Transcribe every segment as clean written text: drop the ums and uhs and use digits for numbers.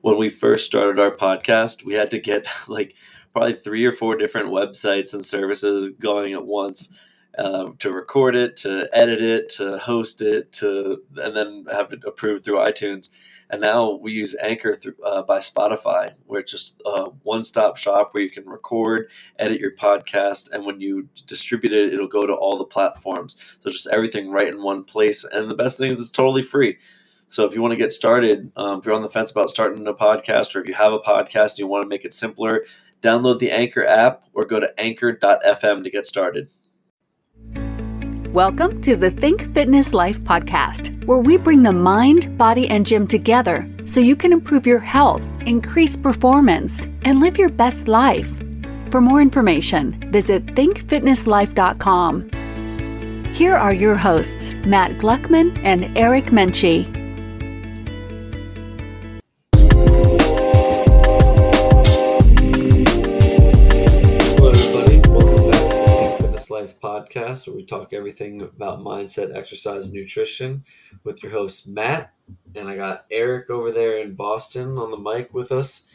when we first started our podcast, we had to get like probably 3 or 4 different websites and services going at once to record it, to edit it, to host it, and then have it approved through iTunes. And now we use Anchor by Spotify, where it's just a one-stop shop where you can record, edit your podcast, and when you distribute it, it'll go to all the platforms. So it's just everything right in one place. And the best thing is it's totally free. So if you want to get started, if you're on the fence about starting a podcast, or if you have a podcast and you want to make it simpler, download the Anchor app or go to anchor.fm to get started. Welcome to the Think Fitness Life podcast, where we bring the mind, body, and gym together so you can improve your health, increase performance, and live your best life. For more information, visit thinkfitnesslife.com. Here are your hosts, Matt Gluckman and Eric Menchie. Life podcast, where we talk everything about mindset, exercise, and nutrition with your host Matt, and I got Eric over there in Boston on the mic with us.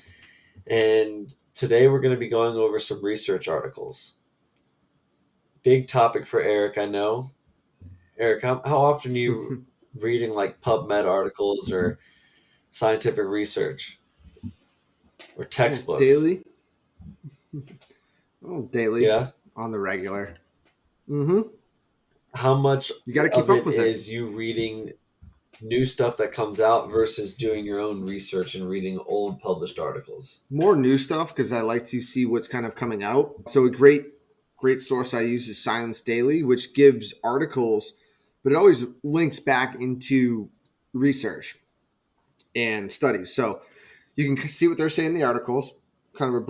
And today we're going to be going over some research articles. Big topic for Eric, I know. Eric, how often are you reading like Pubmed articles or scientific research or textbooks? Daily. Oh, daily. Yeah. On the regular. How much you got to keep up with it is you reading new stuff that comes out versus doing your own research and reading old published articles? More new stuff, because I like to see what's kind of coming out. So a great source I use is Science Daily, which gives articles, but it always links back into research and studies. So you can see what they're saying in the articles, kind of a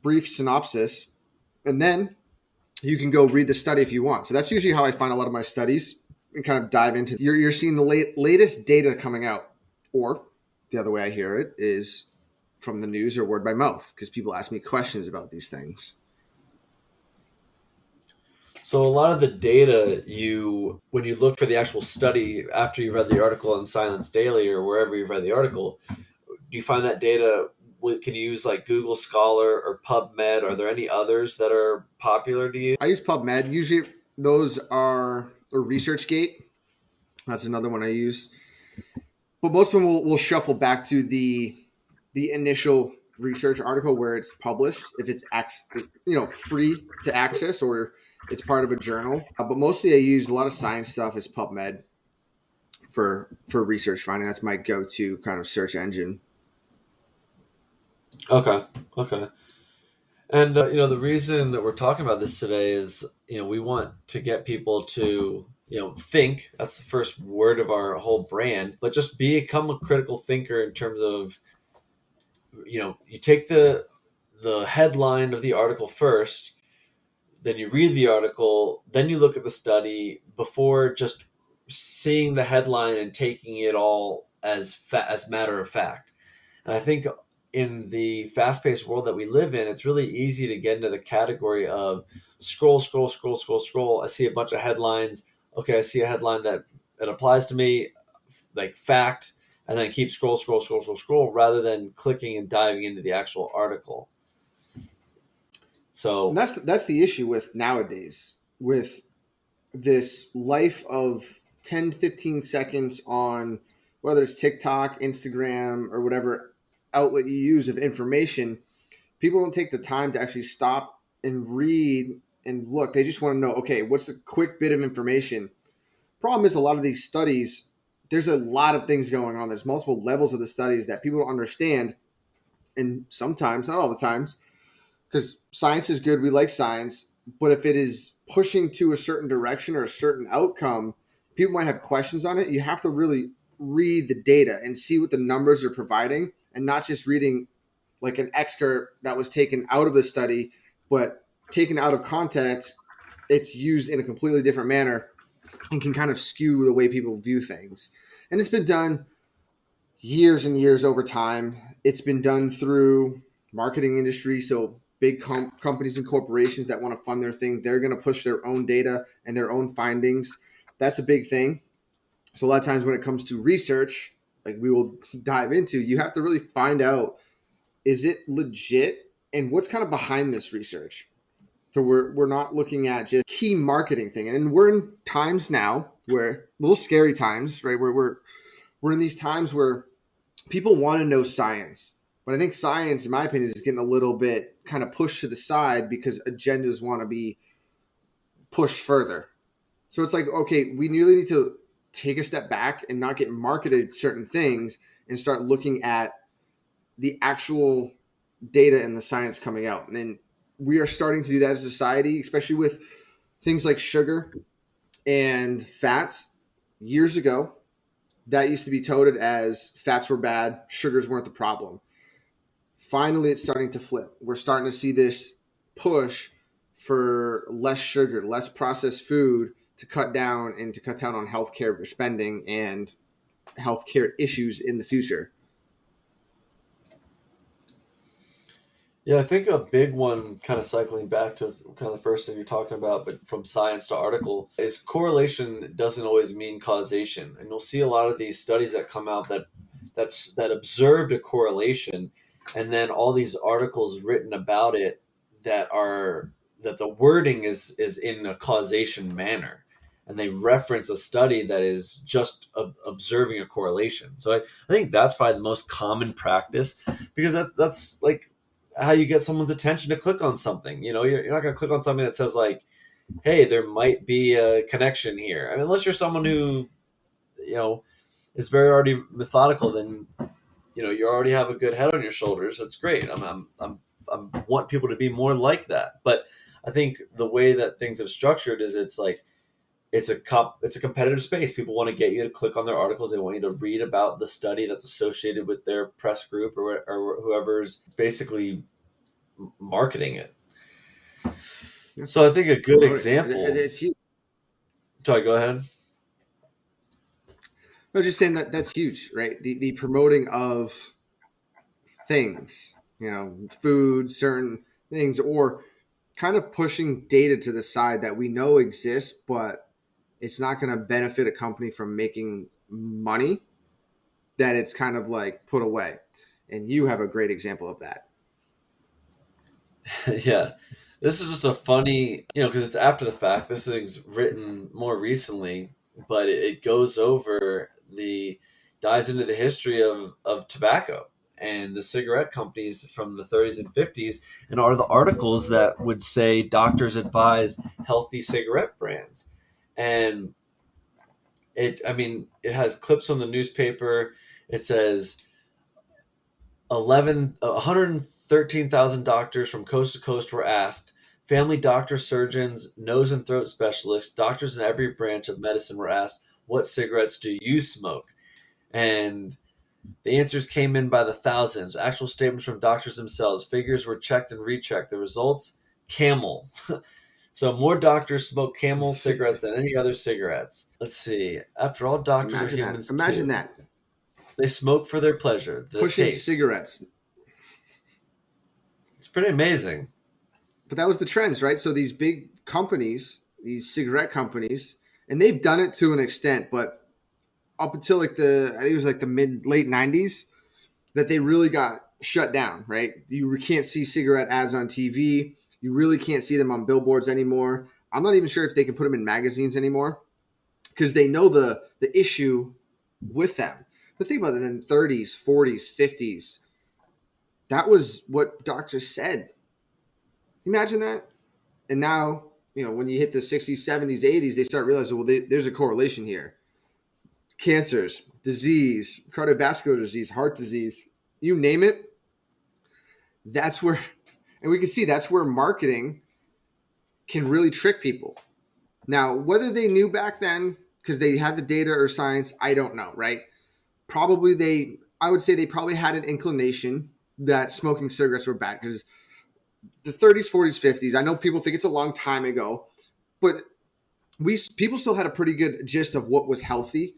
brief synopsis, and then you can go read the study if you want. So that's usually how I find a lot of my studies and kind of dive into. You're seeing the latest data coming out. Or the other way I hear it is from the news or word by mouth, because people ask me questions about these things. So a lot of the data, when you look for the actual study after you've read the article in Science Daily or wherever you've read the article, do you find that data? Can you use like Google Scholar or PubMed? Are there any others that are popular to you? I use PubMed. Usually those are a ResearchGate. That's another one I use. But most of them will shuffle back to the initial research article where it's published, if it's free to access or it's part of a journal. But mostly I use a lot of science stuff as PubMed for research finding. That's my go-to kind of search engine. Okay. And, the reason that we're talking about this today is, we want to get people to, think. That's the first word of our whole brand, but just become a critical thinker in terms of, you take the headline of the article first, then you read the article, then you look at the study before just seeing the headline and taking it all as matter of fact. And I think in the fast-paced world that we live in, it's really easy to get into the category of scroll. I see a bunch of headlines. Okay, I see a headline that applies to me, like fact, and then keep scroll, rather than clicking and diving into the actual article. So and that's the issue with nowadays, with this life of 10, 15 seconds on whether it's TikTok, Instagram, or whatever outlet you use of information. People don't take the time to actually stop and read and look. They just want to know, okay, what's the quick bit of information? Problem is, a lot of these studies, there's a lot of things going on. There's multiple levels of the studies that people don't understand. And sometimes, not all the times, because science is good. We like science. But if it is pushing to a certain direction or a certain outcome, people might have questions on it. You have to really read the data and see what the numbers are providing, and not just reading like an excerpt that was taken out of the study, but taken out of context, it's used in a completely different manner and can kind of skew the way people view things. And it's been done years and years over time. It's been done through marketing industry. So big companies and corporations that want to fund their thing, they're going to push their own data and their own findings. That's a big thing. So a lot of times when it comes to research, like we will dive into, you have to really find out, is it legit and what's kind of behind this research? So we're not looking at just key marketing thing. And we're in times now where little scary times, right? Where we're in these times where people want to know science. But I think science, in my opinion, is getting a little bit kind of pushed to the side because agendas want to be pushed further. So it's like, okay, we really need to take a step back and not get marketed certain things and start looking at the actual data and the science coming out. And then we are starting to do that as a society, especially with things like sugar and fats. Years ago, that used to be touted as fats were bad, sugars weren't the problem. Finally, it's starting to flip. We're starting to see this push for less sugar, less processed food to cut down on healthcare spending and healthcare issues in the future. Yeah, I think a big one, kind of cycling back to kind of the first thing you're talking about, but from science to article, is correlation doesn't always mean causation. And you'll see a lot of these studies that come out that observed a correlation, and then all these articles written about it that the wording is in a causation manner, and they reference a study that is just observing a correlation. So I think that's probably the most common practice, because that's like how you get someone's attention to click on something. You're not going to click on something that says like, hey, there might be a connection here. I mean, unless you're someone who, is very already methodical, then, you already have a good head on your shoulders. That's great. I want people to be more like that. But I think the way that things have structured is it's like, it's a competitive space. People want to get you to click on their articles. They want you to read about the study that's associated with their press group or whoever's basically marketing it. So I think a good example. It's huge. Sorry, go ahead. I was just saying that's huge, right? The promoting of things, food, certain things, or kind of pushing data to the side that we know exists, but it's not going to benefit a company from making money, that it's kind of like put away. And you have a great example of that. Yeah. This is just a funny, because it's after the fact. This thing's written more recently, but it goes over dives into the history of tobacco and the cigarette companies from the 30s and 50s, and are the articles that would say doctors advise healthy cigarette brands. And it has clips from the newspaper. It says 113,000 doctors from coast to coast were asked. Family doctors, surgeons, nose and throat specialists, doctors in every branch of medicine were asked, what cigarettes do you smoke? And the answers came in by the thousands. Actual statements from doctors themselves. Figures were checked and rechecked. The results, Camel. So more doctors smoke Camel cigarettes than any other cigarettes. Let's see. After all, doctors are humans too. Imagine that. They smoke for their pleasure. Pushing taste. Cigarettes. It's pretty amazing. But that was the trends, right? So these big companies, these cigarette companies, and they've done it to an extent, but up until I think it was like the late 90s, that they really got shut down, right? You can't see cigarette ads on TV. You really can't see them on billboards anymore. I'm not even sure if they can put them in magazines anymore, because they know the issue with them. But think about it, in the 30s, 40s, 50s, that was what doctors said. Imagine that. And now, when you hit the 60s, 70s, 80s, they start realizing, well, there's a correlation here. Cancers, disease, cardiovascular disease, heart disease, you name it. That's where, and we can see that's where marketing can really trick people. Now, whether they knew back then because they had the data or science, I don't know, right? I would say they probably had an inclination that smoking cigarettes were bad, because the 30s, 40s, 50s, I know people think it's a long time ago, but people still had a pretty good gist of what was healthy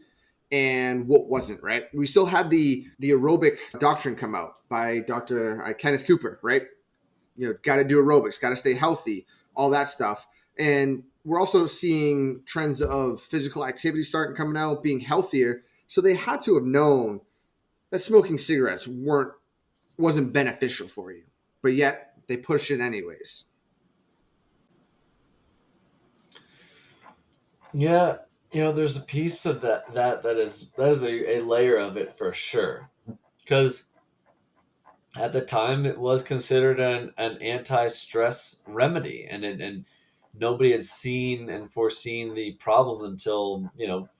and what wasn't, right? We still had the aerobic doctrine come out by Dr. Kenneth Cooper, right? Got to do aerobics, got to stay healthy, all that stuff. And we're also seeing trends of physical activity starting coming out, being healthier. So they had to have known that smoking cigarettes wasn't beneficial for you, but yet they push it anyways. Yeah, there's a piece of that is a layer of it for sure. Because at the time it was considered an anti-stress remedy, and nobody had seen and foreseen the problems until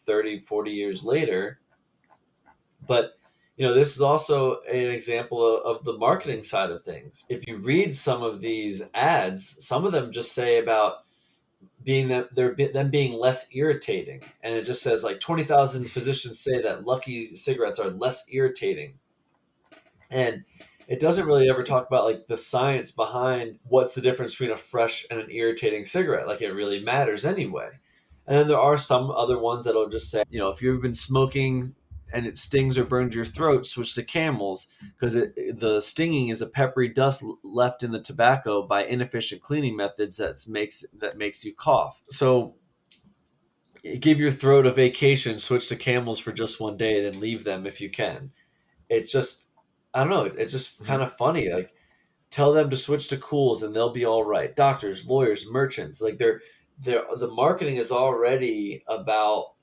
30, 40 years later. But this is also an example of the marketing side of things. If you read some of these ads, some of them just say about them being less irritating, and it just says like 20,000 physicians say that Lucky cigarettes are less irritating, and it doesn't really ever talk about like the science behind what's the difference between a fresh and an irritating cigarette. Like it really matters anyway. And then there are some other ones that'll just say, if you've been smoking and it stings or burns your throat, switch to Camels, because the stinging is a peppery dust left in the tobacco by inefficient cleaning methods that makes you cough. So give your throat a vacation, switch to Camels for just one day, then leave them if you can. It's just, I don't know, it's just kind of funny. Like, tell them to switch to Cools and they'll be all right. Doctors, lawyers, merchants, like the marketing is already about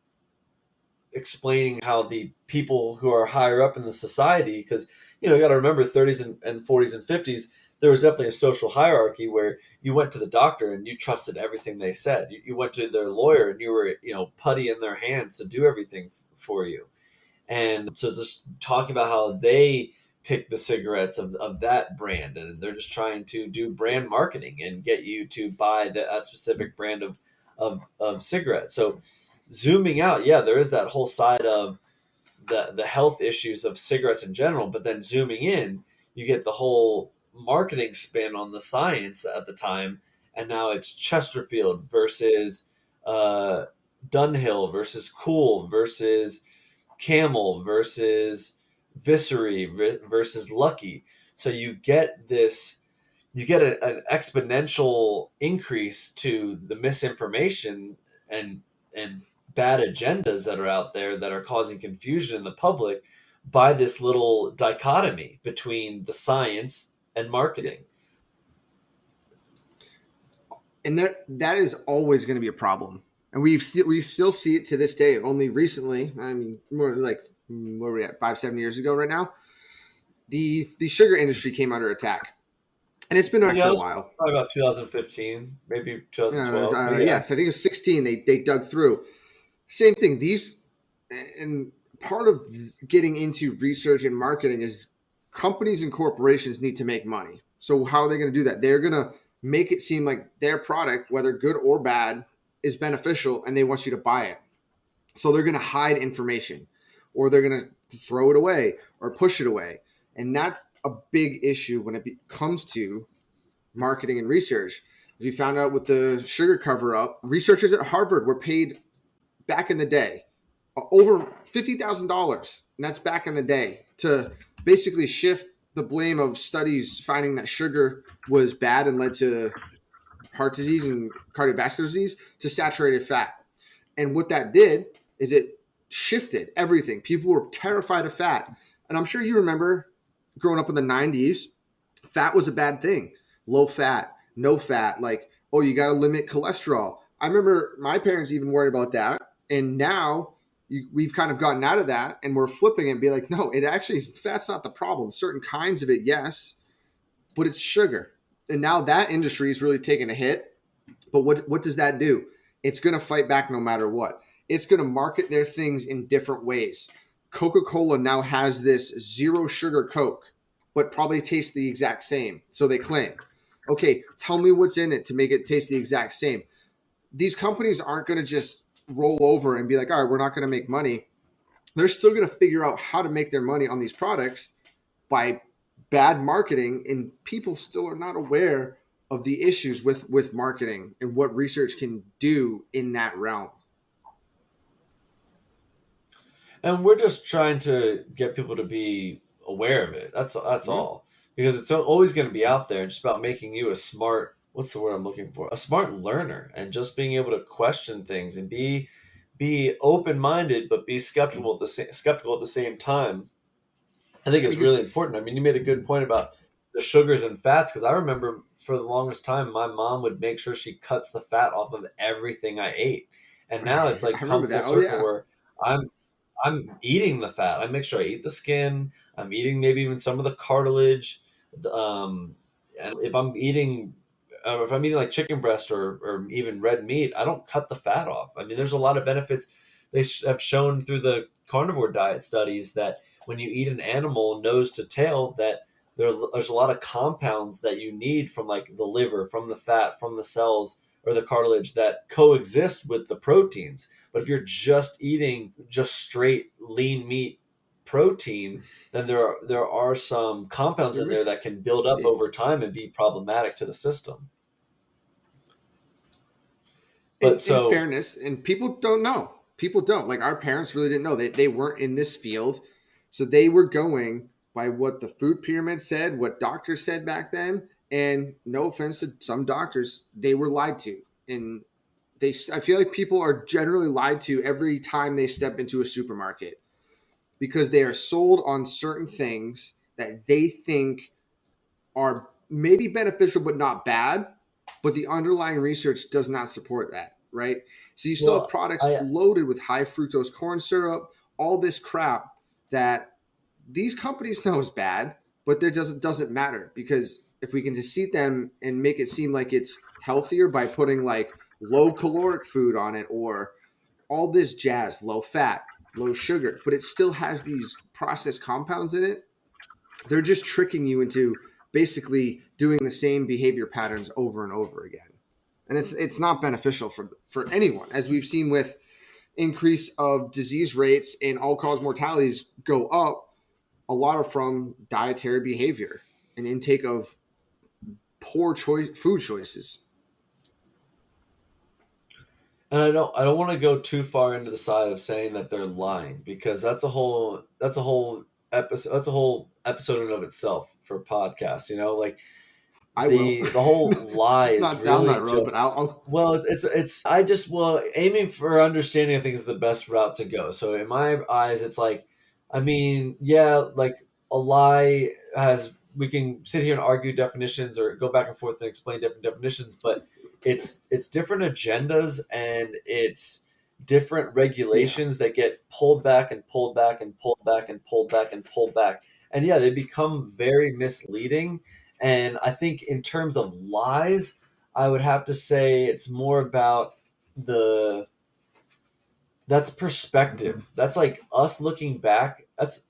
explaining how the people who are higher up in the society, because you got to remember 30s and 40s and 50s, there was definitely a social hierarchy where you went to the doctor and you trusted everything they said. You went to their lawyer and you were putty in their hands to do everything for you. And so just talking about how they pick the cigarettes of that brand, and they're just trying to do brand marketing and get you to buy that specific brand of cigarette. So zooming out, yeah, there is that whole side of the health issues of cigarettes in general, but then zooming in, you get the whole marketing spin on the science at the time, and now it's Chesterfield versus Dunhill versus Cool versus Camel versus Viscery versus Lucky. So you get an exponential increase to the misinformation and bad agendas that are out there that are causing confusion in the public by this little dichotomy between the science and marketing. And that is always going to be a problem. And we still see it to this day. Only recently, I mean, more like, where are we at, 5-7 years ago right now, the sugar industry came under attack. And it's been on for a while. Probably about 2015, maybe 2012. Yes, I think it was 16. They dug through. Same thing. And part of getting into research and marketing is companies and corporations need to make money. So how are they going to do that? They're going to make it seem like their product, whether good or bad, is beneficial, and they want you to buy it. So they're going to hide information, or they're going to throw it away or push it away. And that's a big issue when it comes to marketing and research. As you found out with the sugar cover-up, researchers at Harvard were paid back in the day over $50,000, and that's back in the day, to basically shift the blame of studies finding that sugar was bad and led to heart disease and cardiovascular disease to saturated fat. And what that did is it shifted everything. People were terrified of fat. And I'm sure you remember growing up in the 90s, fat was a bad thing. Low fat, no fat, like, oh, you got to limit cholesterol. I remember my parents even worried about that. And now we've kind of gotten out of that, and we're flipping it and be like, no, it actually, fat's not the problem. Certain kinds of it, yes, but it's sugar. And now that industry is really taking a hit. But what does that do? It's going to fight back no matter what. It's going to market their things in different ways. Coca-Cola now has this zero sugar Coke, but probably tastes the exact same. So they claim, okay, tell me what's in it to make it taste the exact same. These companies aren't going to just roll over and be like, all right, we're not going to make money. They're still going to figure out how to make their money on these products by bad marketing, and people still are not aware of the issues with marketing and what research can do in that realm. And we're just trying to get people to be aware of it. That's all. Because it's always going to be out there, just about making you a smart, what's the word I'm looking for? A smart learner, and just being able to question things and be open-minded, but be skeptical at the same time. I think it's really Because important. I mean, you made a good point about the sugars and fats, because I remember for the longest time, my mom would make sure she cuts the fat off of everything I ate. And now it's I like come remember full that. Oh circle yeah. where I'm eating the fat. I make sure I eat the skin. I'm eating maybe even some of the cartilage. And if I'm eating like chicken breast or even red meat, I don't cut the fat off. I mean, there's a lot of benefits. Have shown through the carnivore diet studies that when you eat an animal nose to tail, that there's a lot of compounds that you need from like the liver, from the fat, from the cells or the cartilage that coexist with the proteins. But if you're just eating just straight lean meat protein, then there are some compounds They're in there missing. that can build up over time and be problematic to the system. But In so fairness, and people don't know. People don't. Like our parents really didn't know. They weren't in this field. So they were going by what the food pyramid said, what doctors said back then. And no offense to some doctors, they were lied to. And I feel like people are generally lied to every time they step into a supermarket because they are sold on certain things that they think are maybe beneficial but not bad, but the underlying research does not support that, right? So you still have well products I loaded with high fructose corn syrup, all this crap that these companies know is bad, but there doesn't matter because if we can deceive them and make it seem like it's healthier by putting like low caloric food on it or all this jazz, low fat, low sugar, but it still has these processed compounds in it, they're just tricking you into basically doing the same behavior patterns over and over again. And it's not beneficial for anyone, as we've seen with increase of disease rates and all cause mortalities go up. A lot of from dietary behavior and intake of poor food choices. and I don't want to go too far into the side of saying that they're lying, because that's a whole episode in of itself for podcasts, like I will. the whole lie is Not down really that road, but just, well, aiming for understanding I think is the best route to go. So in my eyes, it's like, I mean, yeah, like a lie has, we can sit here and argue definitions or go back and forth and explain different definitions, but it's different agendas and it's different yeah, regulations that get pulled back and pulled back and pulled back and pulled back and pulled back, and yeah, they become very misleading. And I think in terms of lies, I would have to say it's more about the that's perspective. That's like us looking back. That's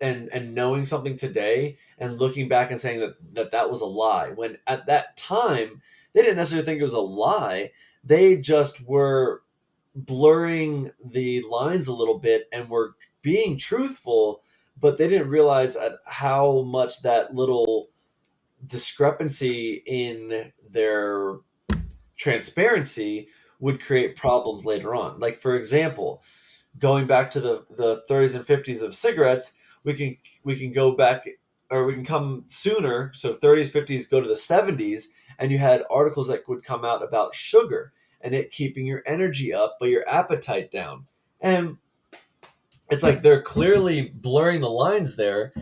and knowing something today and looking back and saying that was a lie. When at that time they didn't necessarily think it was a lie. They just were blurring the lines a little bit and were being truthful, but they didn't realize at how much that little discrepancy in their transparency would create problems later on. Like for example, going back to the 30s and 50s of cigarettes, we can go back, or we can come sooner. So 30s, 50s, go to the 70s, and you had articles that would come out about sugar and it keeping your energy up but your appetite down. And it's like they're clearly blurring the lines there,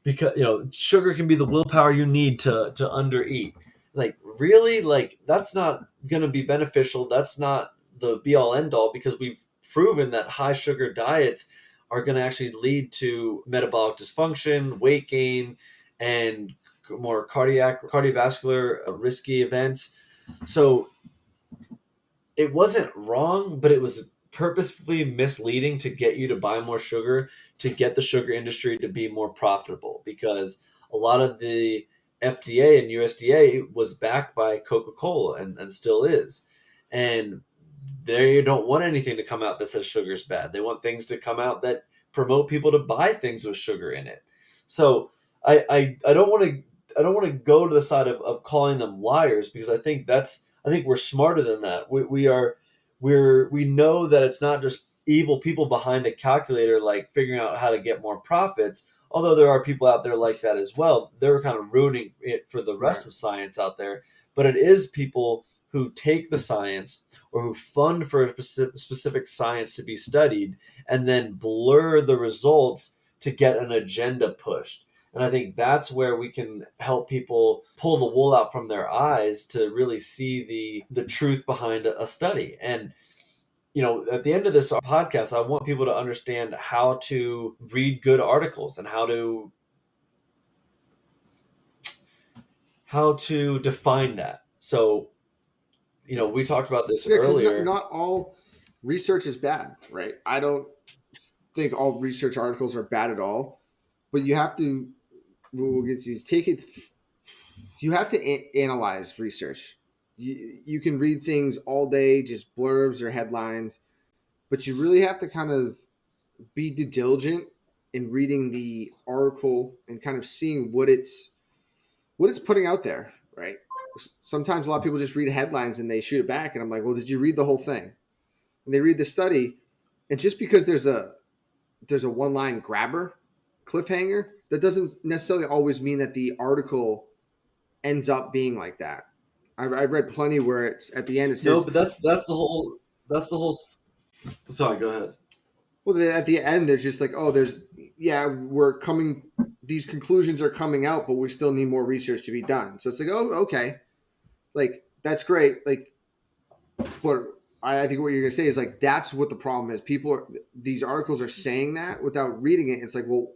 because sugar can be the willpower you need to undereat. Like really, like that's not going to be beneficial. That's not the be all end all, because we've proven that high sugar diets are going to actually lead to metabolic dysfunction, weight gain, and more cardiovascular risky events. So it wasn't wrong, but it was purposefully misleading to get you to buy more sugar, to get the sugar industry to be more profitable, because a lot of the FDA and USDA was backed by Coca-Cola and still is. And they don't want anything to come out that says sugar is bad. They want things to come out that promote people to buy things with sugar in it. So I don't want to go to the side of calling them liars, because I think we're smarter than that. We know that it's not just evil people behind a calculator like figuring out how to get more profits. Although there are people out there like that as well, they're kind of ruining it for the right. rest of science out there. But it is people who take the science or who fund for a specific science to be studied and then blur the results to get an agenda pushed. And I think that's where we can help people pull the wool out from their eyes to really see the truth behind a study. And at the end of this podcast, I want people to understand how to read good articles and how to define that. So, we talked about this Yeah, because earlier. not all research is bad, right? I don't think all research articles are bad at all, but you have to. We'll get to is take it. You have to analyze research. You can read things all day, just blurbs or headlines, but you really have to kind of be diligent in reading the article and kind of seeing what it's putting out there, right? Sometimes a lot of people just read headlines and they shoot it back, and I'm like, well, did you read the whole thing? And they read the study, and just because there's a one line grabber cliffhanger, that doesn't necessarily always mean that the article ends up being like that. I've read plenty where it's at the end it No, says, but that's the whole. Sorry, go ahead. well, at the end there's just like, oh, we're coming, these conclusions are coming out, but we still need more research to be done. So it's like, oh, okay, like that's great, like, but I think what you're gonna say is like that's what the problem is. These articles are saying that without reading it. It's like, well,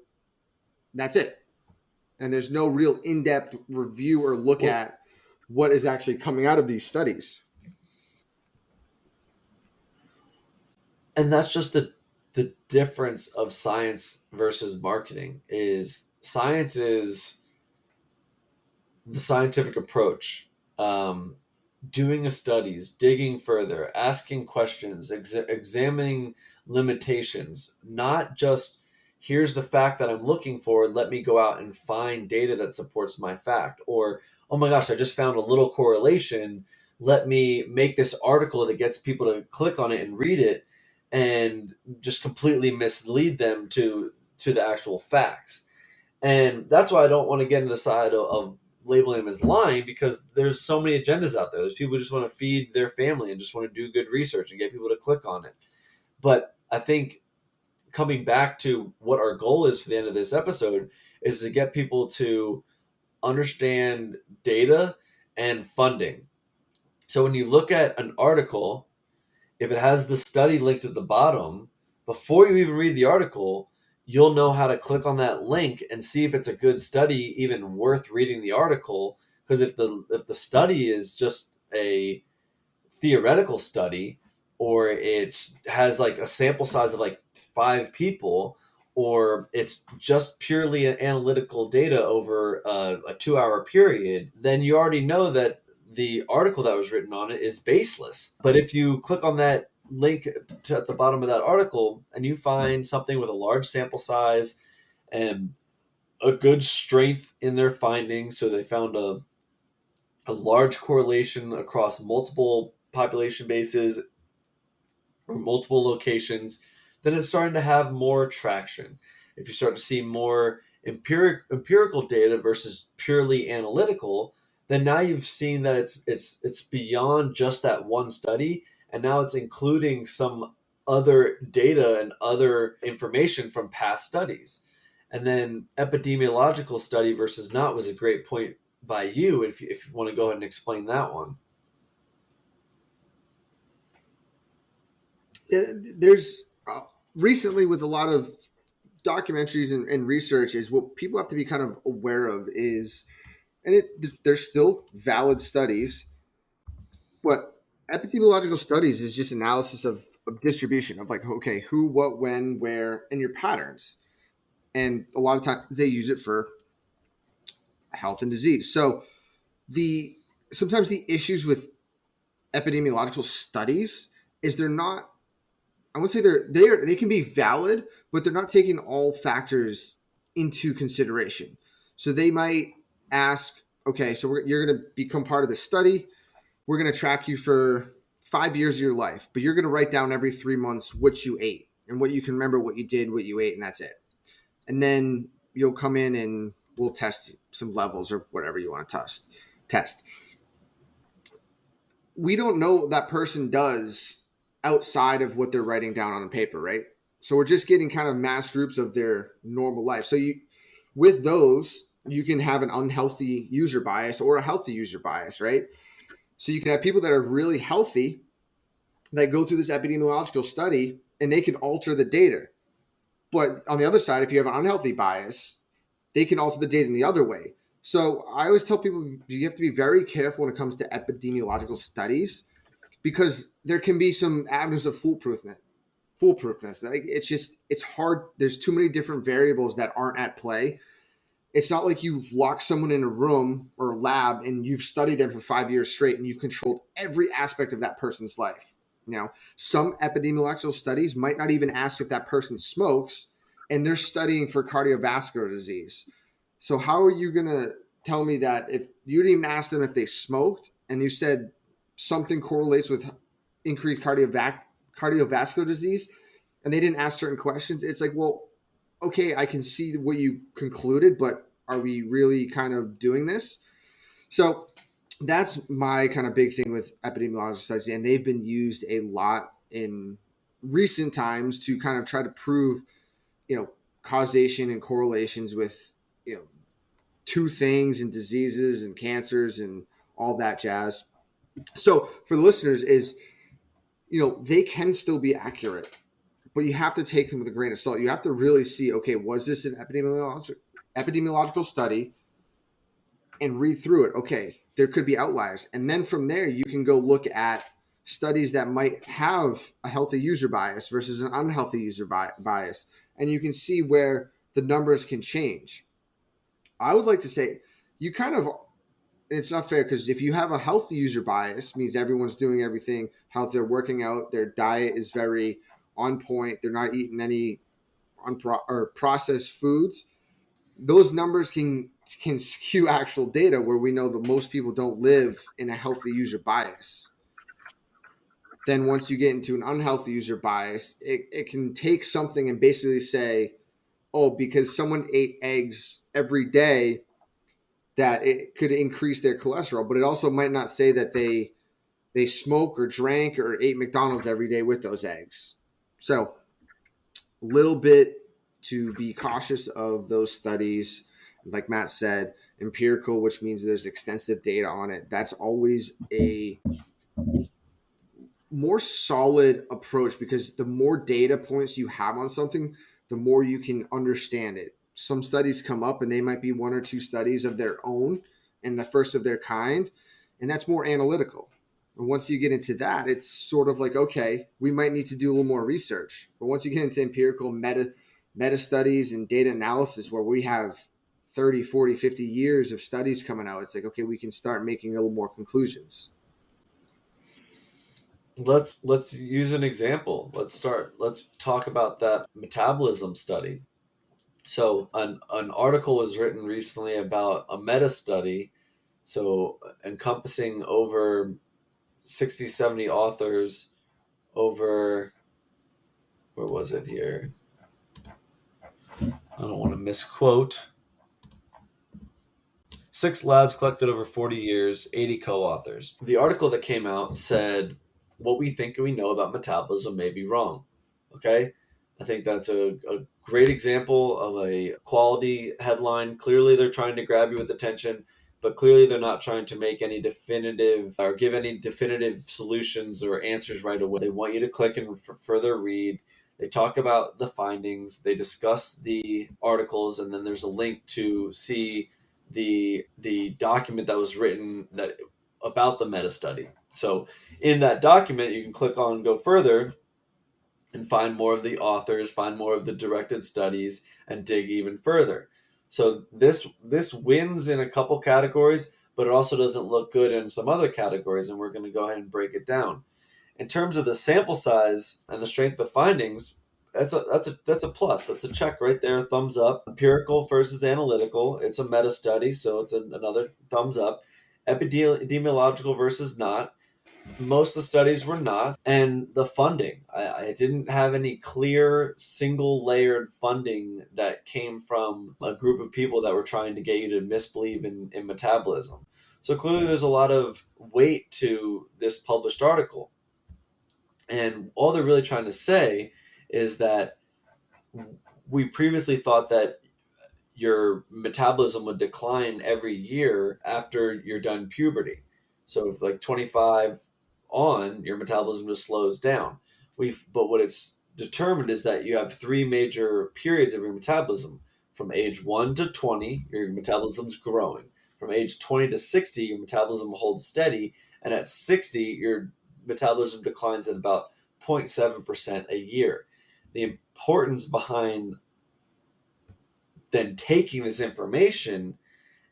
that's it, and there's no real in-depth review or look Well, at what is actually coming out of these studies. and that's just the difference of science versus marketing. Is science is the scientific approach, doing a studies, digging further, asking questions, examining limitations, not just here's the fact that I'm looking for, let me go out and find data that supports my fact, or oh my gosh, I just found a little correlation, let me make this article that gets people to click on it and read it, and just completely mislead them to the actual facts. And that's why I don't want to get into the side of labeling them as lying, because there's so many agendas out there. There's people who just want to feed their family and just want to do good research and get people to click on it. But I think coming back to what our goal is for the end of this episode is to get people to understand data and funding. So when you look at an article, if it has the study linked at the bottom, before you even read the article, you'll know how to click on that link and see if it's a good study, even worth reading the article. Because if the study is just a theoretical study, or it has like a sample size of like 5 people, or it's just purely analytical data over a 2 hour period, then you already know that the article that was written on it is baseless. But if you click on that link at the bottom of that article and you find something with a large sample size and a good strength in their findings, so they found a large correlation across multiple population bases or multiple locations, then it's starting to have more traction. If you start to see more empirical data versus purely analytical, then now you've seen that it's beyond just that one study, and now it's including some other data and other information from past studies. And then epidemiological study versus not was a great point by you, if you want to go ahead and explain that one. There's recently with a lot of documentaries and research is what people have to be kind of aware of is, and there's still valid studies, but epidemiological studies is just analysis of distribution of like, okay, who, what, when, where, and your patterns. And a lot of times they use it for health and disease. So the sometimes the issues with epidemiological studies is they're not, I would say they can be valid, but they're not taking all factors into consideration. So they might ask, okay, so you're going to become part of the study. We're going to track you for 5 years of your life, but you're going to write down every 3 months what you ate and what you can remember, what you did, what you ate, and that's it. And then you'll come in and we'll test some levels or whatever you want to test. We don't know what that person does outside of what they're writing down on the paper, right? So we're just getting kind of mass groups of their normal life. So with those, you can have an unhealthy user bias or a healthy user bias, right? So you can have people that are really healthy that go through this epidemiological study and they can alter the data. But on the other side, if you have an unhealthy bias, they can alter the data in the other way. So I always tell people you have to be very careful when it comes to epidemiological studies because there can be some avenues of foolproofness. Like it's hard. There's too many different variables that aren't at play. It's not like you've locked someone in a room or a lab and you've studied them for 5 years straight and you've controlled every aspect of that person's life. Now, some epidemiological studies might not even ask if that person smokes, and they're studying for cardiovascular disease. So how are you going to tell me that if you didn't even ask them if they smoked and you said something correlates with increased cardiovascular disease and they didn't ask certain questions? It's like, well, okay, I can see what you concluded, but are we really kind of doing this? So that's my kind of big thing with epidemiological studies, and they've been used a lot in recent times to kind of try to prove, causation and correlations with, two things and diseases and cancers and all that jazz. So for the listeners is, they can still be accurate, but you have to take them with a grain of salt. You have to really see, okay, was this an epidemiological study, and read through it. Okay, there could be outliers. And then from there, you can go look at studies that might have a healthy user bias versus an unhealthy user bias. And you can see where the numbers can change. I would like to say you kind of, it's not fair because if you have a healthy user bias, means everyone's doing everything healthy, they're working out, their diet is very on point, they're not eating any processed foods. Those numbers can skew actual data where we know that most people don't live in a healthy user bias. Then once you get into an unhealthy user bias, it can take something and basically say, oh, because someone ate eggs every day, that it could increase their cholesterol. But it also might not say that they smoke or drank or ate McDonald's every day with those eggs. So a little bit to be cautious of those studies. Like Matt said, empirical, which means there's extensive data on it. That's always a more solid approach because the more data points you have on something, the more you can understand it. Some studies come up and they might be one or two studies of their own and the first of their kind, and that's more analytical. And once you get into that, it's sort of like, okay, we might need to do a little more research. But once you get into empirical meta studies and data analysis where we have 30, 40, 50 years of studies coming out, it's like, okay, we can start making a little more conclusions. Let's use an example. Let's talk about that metabolism study. So an article was written recently about a meta study, so encompassing over 60, 70 authors over, where was it here? I don't want to misquote. 6 labs collected over 40 years, 80 co-authors. The article that came out said, what we think we know about metabolism may be wrong. Okay? I think that's a great example of a quality headline. Clearly, they're trying to grab you with attention, but clearly they're not trying to make any definitive or give any definitive solutions or answers right away. They want you to click and further read. They talk about the findings. They discuss the articles, and then there's a link to see the document that was written about the meta study. So in that document, you can click on go further and find more of the authors, find more of the directed studies, and dig even further. So this wins in a couple categories, but it also doesn't look good in some other categories, and we're going to go ahead and break it down. In terms of the sample size and the strength of findings, that's a plus. That's a check right there, thumbs up. Empirical versus analytical. It's a meta study, so it's another thumbs up. Epidemiological versus not. Most of the studies were not. And the funding. I didn't have any clear single layered funding that came from a group of people that were trying to get you to misbelieve in metabolism. So clearly there's a lot of weight to this published article. And all they're really trying to say is that we previously thought that your metabolism would decline every year after you're done puberty. So if like 25 on, your metabolism just slows down. But what it's determined is that you have three major periods of your metabolism. From age 1 to 20, your metabolism's growing. From age 20 to 60, your metabolism holds steady, and at 60, your metabolism declines at about 0.7% a year. The importance behind then taking this information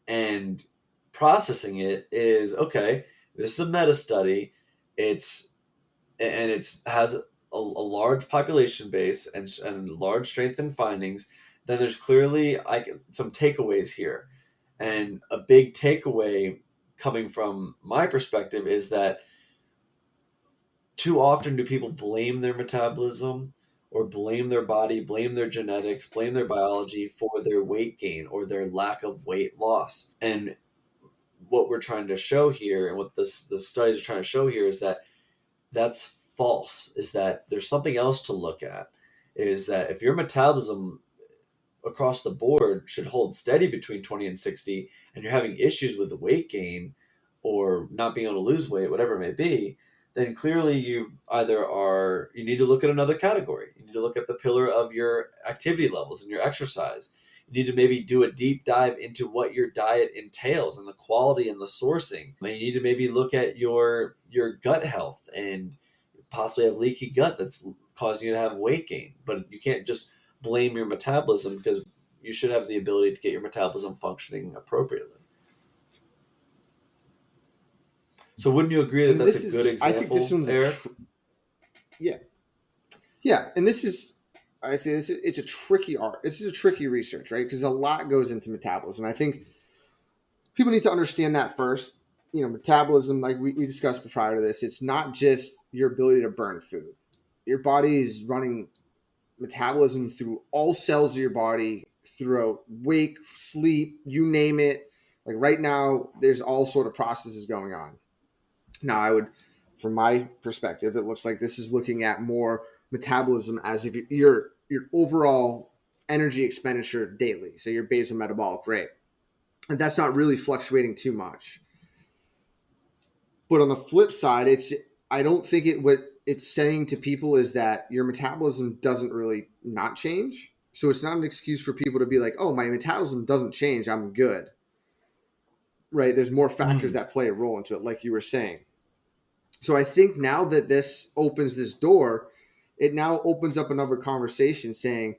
and processing it is, okay, this is a meta study. It's has a large population base and large strength and findings. Then there's clearly some takeaways here, and a big takeaway coming from my perspective is that too often do people blame their metabolism or blame their body, blame their genetics, blame their biology for their weight gain or their lack of weight loss. And what we're trying to show here, and what the studies are trying to show here, is that that's false. Is that there's something else to look at. Is that if your metabolism across the board should hold steady between 20 and 60, and you're having issues with weight gain or not being able to lose weight, whatever it may be, then clearly you need to look at another category. You need to look at the pillar of your activity levels and your exercise. You need to maybe do a deep dive into what your diet entails and the quality and the sourcing. And you need to maybe look at your gut health and possibly have leaky gut that's causing you to have weight gain. But you can't just blame your metabolism, because you should have the ability to get your metabolism functioning appropriately. So wouldn't you agree that that's a good example? I think this one's yeah, and this is, I say this, it's a tricky art. This is a tricky research, right? Because a lot goes into metabolism. I think people need to understand that first. Metabolism, like we discussed prior to this, it's not just your ability to burn food. Your body is running metabolism through all cells of your body, throughout wake, sleep, you name it. Like right now, there's all sort of processes going on. Now, from my perspective, it looks like this is looking at more metabolism as if your overall energy expenditure daily, so your basal metabolic rate, and that's not really fluctuating too much. But on the flip side, I don't think what it's saying to people is that your metabolism doesn't really not change. So it's not an excuse for people to be like, oh, my metabolism doesn't change, I'm good. Right? There's more factors that play a role into it, like you were saying. So I think now that this opens this door, it now opens up another conversation saying,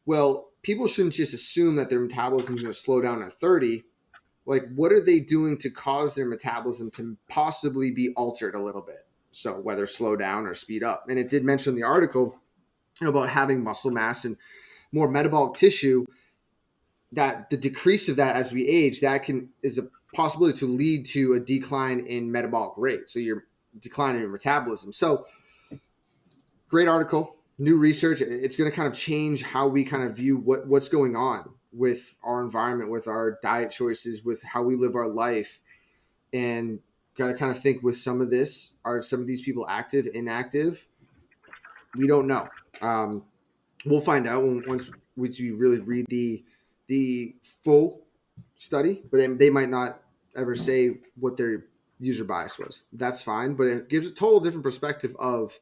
well, people shouldn't just assume that their metabolism is going to slow down at 30. Like, what are they doing to cause their metabolism to possibly be altered a little bit? So whether slow down or speed up. And it did mention in the article about having muscle mass and more metabolic tissue, that the decrease of that as we age, is a possibility to lead to a decline in metabolic rate. So you're declining your metabolism. So great article, new research. It's going to kind of change how we kind of view what's going on with our environment, with our diet choices, with how we live our life. And got to kind of think with some of this, are some of these people active, inactive? We don't know. We'll find out once we really read the full study, but they might not ever say what their user bias was. That's fine, but it gives a total different perspective of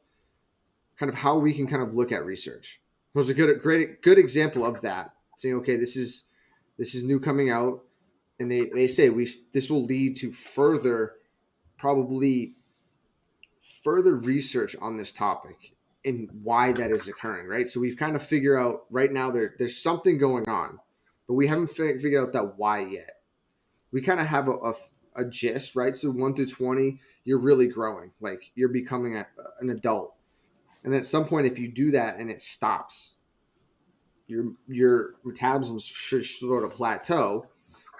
kind of how we can kind of look at research. It was a good example of that. Saying, okay, this is new coming out, and they say this will lead to probably further research on this topic and why that is occurring, right? So we've kind of figured out right now there's something going on, but we haven't figured out that why yet. We kind of have a gist, right? So 1 through 20, you're really growing, like you're becoming an adult. And at some point, if you do that and it stops, your metabolism should sort of plateau,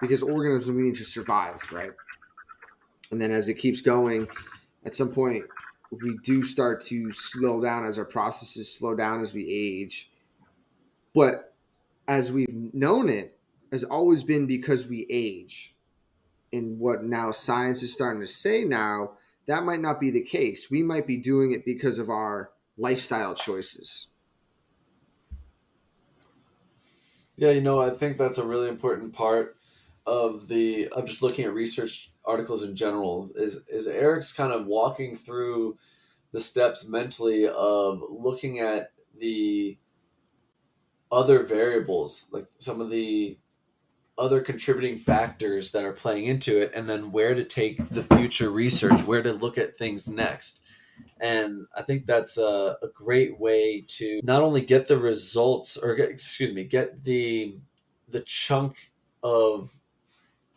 because organisms, we need to survive, right? And then as it keeps going, at some point, we do start to slow down as our processes slow down as we age. But as we've known, it has always been because we age. And what now science is starting to say now, that might not be the case. We might be doing it because of our lifestyle choices. Yeah, I think that's a really important part of just looking at research articles in general is Eric's kind of walking through the steps mentally of looking at the other variables, like some of the other contributing factors that are playing into it, and then where to take the future research, where to look at things next. And I think that's a great way to not only get the results or get the chunk of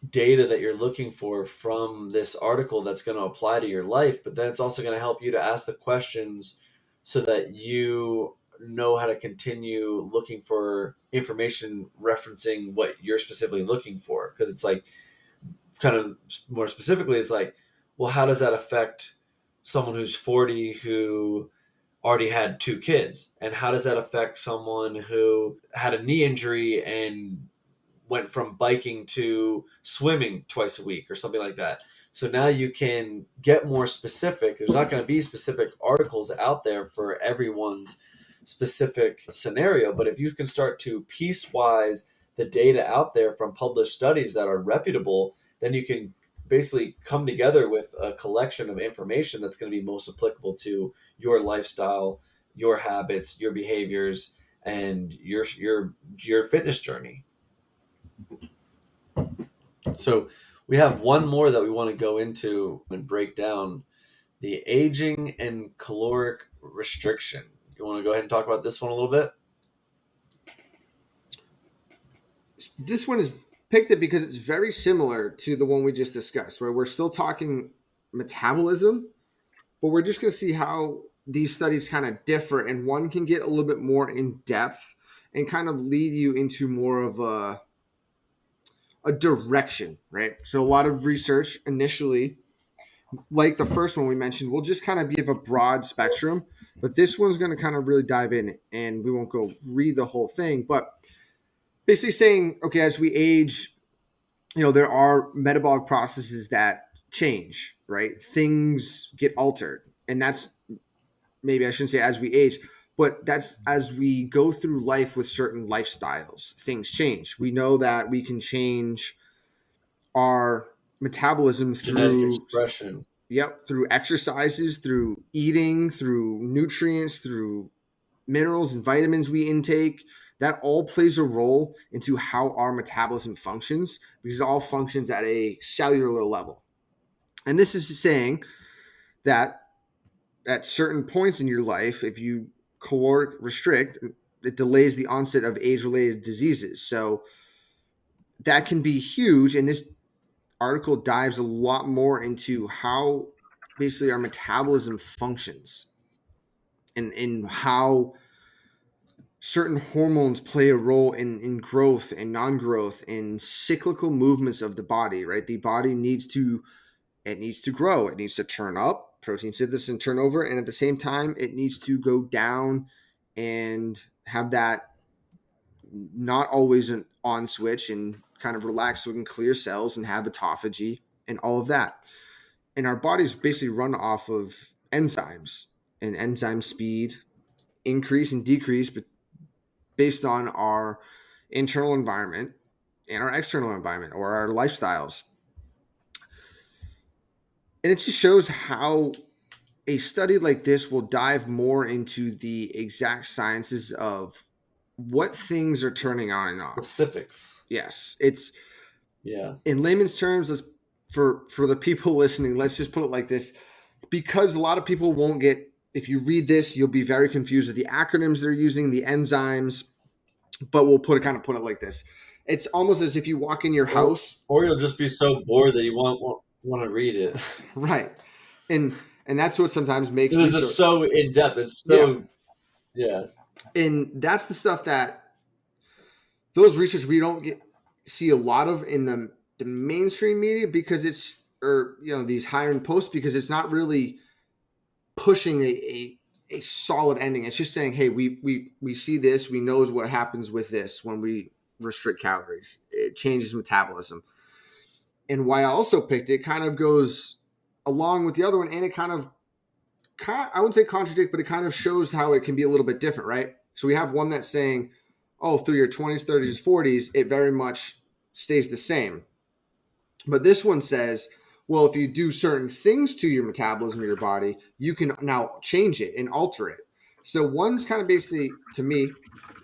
data that you're looking for from this article that's going to apply to your life, but then it's also going to help you to ask the questions so that you know how to continue looking for information referencing what you're specifically looking for. Because it's like, kind of more specifically, it's like, well, how does that affect someone who's 40 who already had two kids? And how does that affect someone who had a knee injury and went from biking to swimming twice a week or something like that? So now you can get more specific. There's not going to be specific articles out there for everyone's specific scenario, but if you can start to piecewise the data out there from published studies that are reputable, then you can basically come together with a collection of information that's going to be most applicable to your lifestyle, your habits, your behaviors, and your fitness journey. So we have one more that we want to go into and break down: the aging and caloric restriction. You want to go ahead and talk about this one a little bit? This one is picked it because it's very similar to the one we just discussed, where we're still talking metabolism, but we're just going to see how these studies kind of differ, and one can get a little bit more in depth and kind of lead you into more of a direction, right? So a lot of research initially, like the first one we mentioned, will just kind of be of a broad spectrum, but this one's going to kind of really dive in, and we won't go read the whole thing, but basically saying, okay, as we age, there are metabolic processes that change, right? Things get altered. And that's, maybe I shouldn't say as we age, but that's as we go through life with certain lifestyles, things change. We know that we can change our metabolism Genetic through, expression. through exercises, through eating, through nutrients, through minerals and vitamins we intake. That all plays a role into how our metabolism functions, because it all functions at a cellular level. And this is saying that at certain points in your life, if you caloric restrict, it delays the onset of age-related diseases. So that can be huge. And this article dives a lot more into how basically our metabolism functions and how certain hormones play a role in growth and non-growth, in cyclical movements of the body, right? The body needs to grow. It needs to turn up, protein synthesis and turnover. And at the same time, it needs to go down and have that not always an on switch and kind of relax so we can clear cells and have autophagy and all of that. And our bodies basically run off of enzymes, and enzyme speed increase and decrease, but based on our internal environment and our external environment or our lifestyles. And it just shows how a study like this will dive more into the exact sciences of what things are turning on and off. Specifics. Yes. It's, yeah. In layman's terms, for the people listening, let's just put it like this, because a lot of people won't get, if you read this, you'll be very confused with the acronyms they're using, the enzymes, but we'll put it like this. It's almost as if you walk in your house, or you'll just be so bored that you won't want to read it. Right. And that's what sometimes makes it just so in depth. It's so yeah. And that's the stuff that those research we don't see a lot of in the mainstream media, because it's, or these higher end posts, because it's not really pushing a solid ending. It's just saying, hey, we see this, we know what happens with this when we restrict calories. It changes metabolism. And why I also picked it kind of goes along with the other one, and it kind of I wouldn't say contradict, but it kind of shows how it can be a little bit different, right? So we have one that's saying oh, through your 20s, 30s, 40s, it very much stays the same. But this one says, well, if you do certain things to your metabolism of your body, you can now change it and alter it. So one's kind of basically, to me,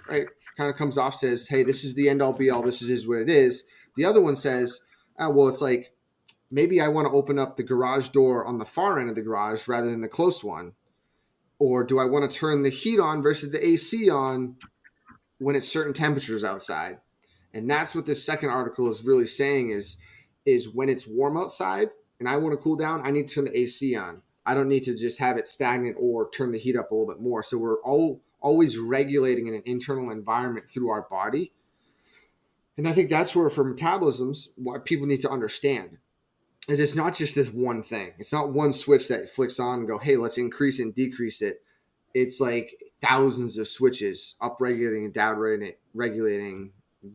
right, kind of comes off, says, hey, this is the end all be all. This is what it is. The other one says, well, it's like, maybe I want to open up the garage door on the far end of the garage rather than the close one. Or do I want to turn the heat on versus the AC on when it's certain temperatures outside? And that's what this second article is really saying is when it's warm outside and I want to cool down, I need to turn the AC on. I don't need to just have it stagnant or turn the heat up a little bit more. So we're always regulating in an internal environment through our body. And I think that's where, for metabolisms, what people need to understand is it's not just this one thing. It's not one switch that flicks on and go, hey, let's increase it and decrease it. It's like thousands of switches, upregulating and downregulating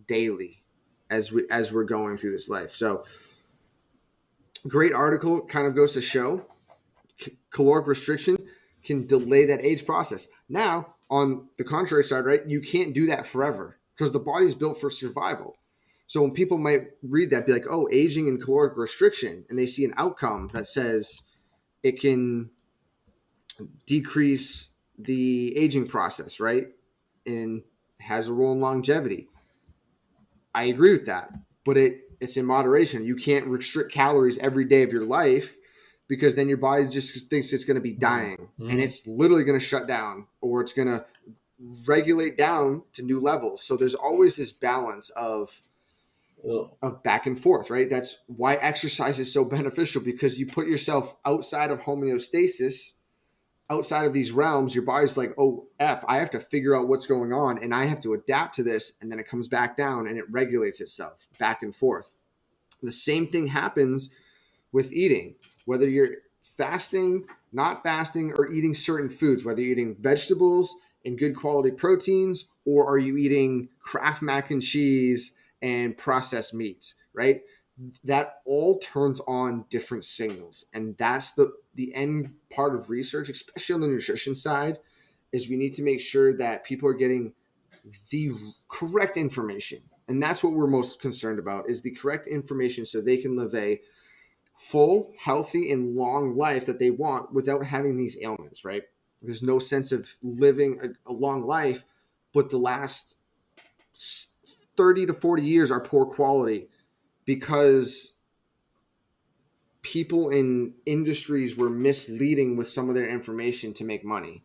daily as we're going through this life. So great article, kind of goes to show caloric restriction can delay that age process. Now, on the contrary side, right, you can't do that forever because the body's built for survival. So when people might read that, be like, oh, aging and caloric restriction, and they see an outcome that says it can decrease the aging process, right, and has a role in longevity. I agree with that, but it's in moderation. You can't restrict calories every day of your life because then your body just thinks it's going to be dying, and it's literally going to shut down, or it's going to regulate down to new levels. So there's always this balance of back and forth, right? That's why exercise is so beneficial, because you put yourself outside of homeostasis, outside of these realms. Your body's like, oh, I have to figure out what's going on, and I have to adapt to this, and then it comes back down and it regulates itself back and forth. The same thing happens with eating, whether you're fasting, not fasting, or eating certain foods, whether you're eating vegetables and good quality proteins, or are you eating Kraft mac and cheese and processed meats, right? That all turns on different signals. And that's the end part of research, especially on the nutrition side, is we need to make sure that people are getting the correct information. And that's what we're most concerned about, is the correct information so they can live a full, healthy, and long life that they want without having these ailments, right? There's no sense of living a long life, but the last 30 to 40 years are poor quality because people in industries were misleading with some of their information to make money.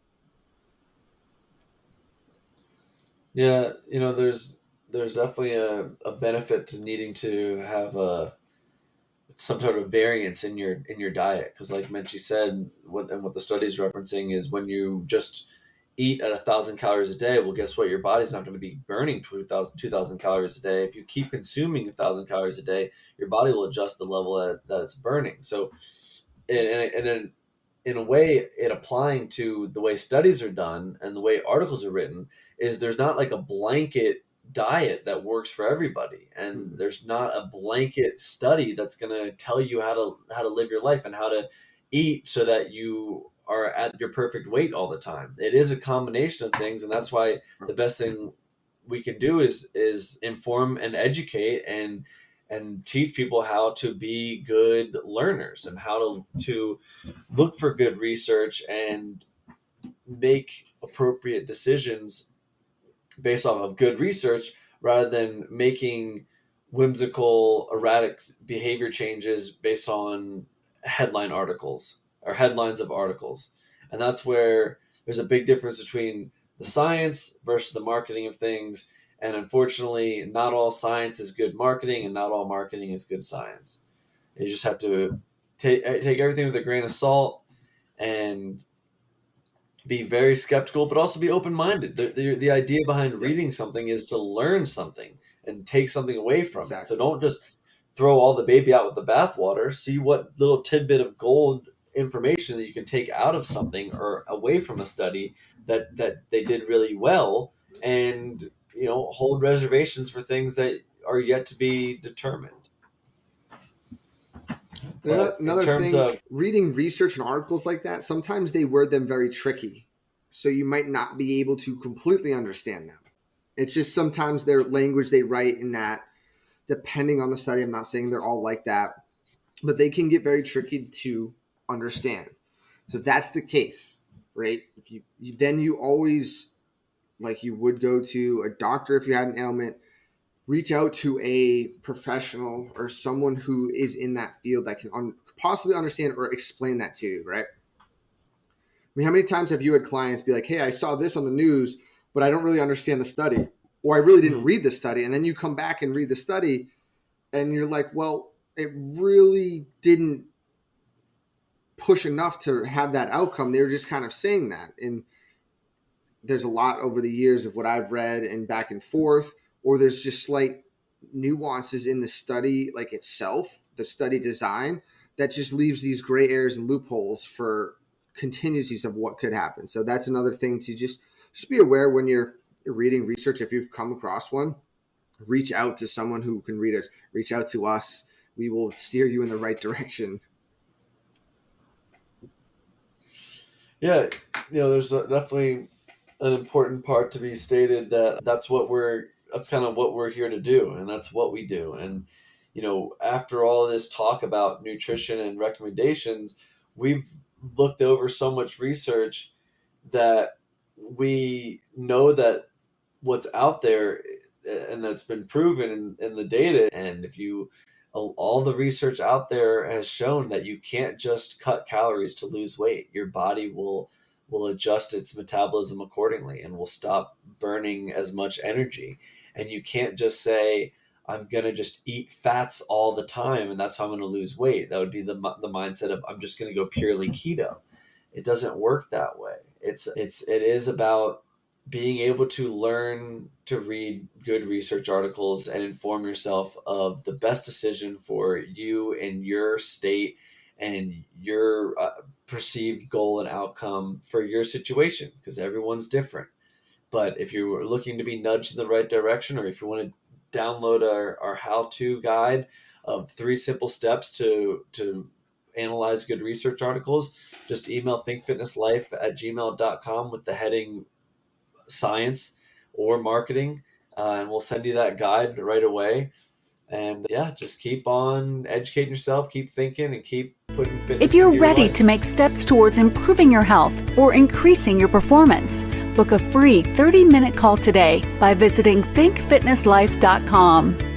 Yeah, there's definitely a benefit to needing to have some sort of variance in your diet, because like Menchie said, what the study is referencing is when you just eat at 1,000 calories a day, well, guess what? Your body's not going to be burning 2,000 calories a day. If you keep consuming 1,000 calories a day, your body will adjust the level that it's burning. So, and in a way, it applying to the way studies are done and the way articles are written is there's not like a blanket diet that works for everybody, and there's not a blanket study that's going to tell you how to live your life and how to eat so that you are at your perfect weight all the time. It is a combination of things, and that's why the best thing we can do is inform and educate and teach people how to be good learners and how to look for good research and make appropriate decisions based off of good research rather than making whimsical, erratic behavior changes based on headline articles or headlines of articles. And that's where there's a big difference between the science versus the marketing of things. And unfortunately, not all science is good marketing, and not all marketing is good science. You just have to take everything with a grain of salt and be very skeptical, but also be open-minded. The idea behind reading something is to learn something and take something away from it. So don't just throw all the baby out with the bathwater. See what little tidbit of gold information that you can take out of something or away from a study that they did really well, and hold reservations for things that are yet to be determined. Another thing, reading research and articles like that, sometimes they word them very tricky. So you might not be able to completely understand them. It's just sometimes their language they write in that, depending on the study, I'm not saying they're all like that, but they can get very tricky to understand. So if that's the case, right, if you then you always, like you would go to a doctor if you had an ailment, reach out to a professional or someone who is in that field that can possibly understand or explain that to you, right? I mean, how many times have you had clients be like, hey, I saw this on the news, but I don't really understand the study, or I really didn't read the study. And then you come back and read the study and you're like, well, it really didn't push enough to have that outcome. They were just kind of saying that. And there's a lot over the years of what I've read and back and forth, or there's just slight nuances in the study, like itself, the study design, that just leaves these gray areas and loopholes for contingencies of what could happen. So that's another thing to just be aware when you're reading research. If you've come across one, reach out to someone who can read us, reach out to us. We will steer you in the right direction. Yeah, there's definitely an important part to be stated that's kind of what we're here to do, and that's what we do. And after all this talk about nutrition and recommendations, we've looked over so much research that we know that what's out there and that's been proven in the data. And all the research out there has shown that you can't just cut calories to lose weight. Your body will adjust its metabolism accordingly and will stop burning as much energy. And you can't just say, I'm going to just eat fats all the time and that's how I'm going to lose weight. That would be the mindset of, I'm just going to go purely keto. It doesn't work that way. It is about being able to learn to read good research articles and inform yourself of the best decision for you and your state and your perceived goal and outcome for your situation, because everyone's different. But if you're looking to be nudged in the right direction, or if you want to download our how-to guide of 3 simple steps to analyze good research articles, just email thinkfitnesslife@gmail.com with the heading science or marketing, and we'll send you that guide right away. And just keep on educating yourself, keep thinking, and keep putting fitness. If you're into your ready life to make steps towards improving your health or increasing your performance, book a free 30-minute call today by visiting thinkfitnesslife.com.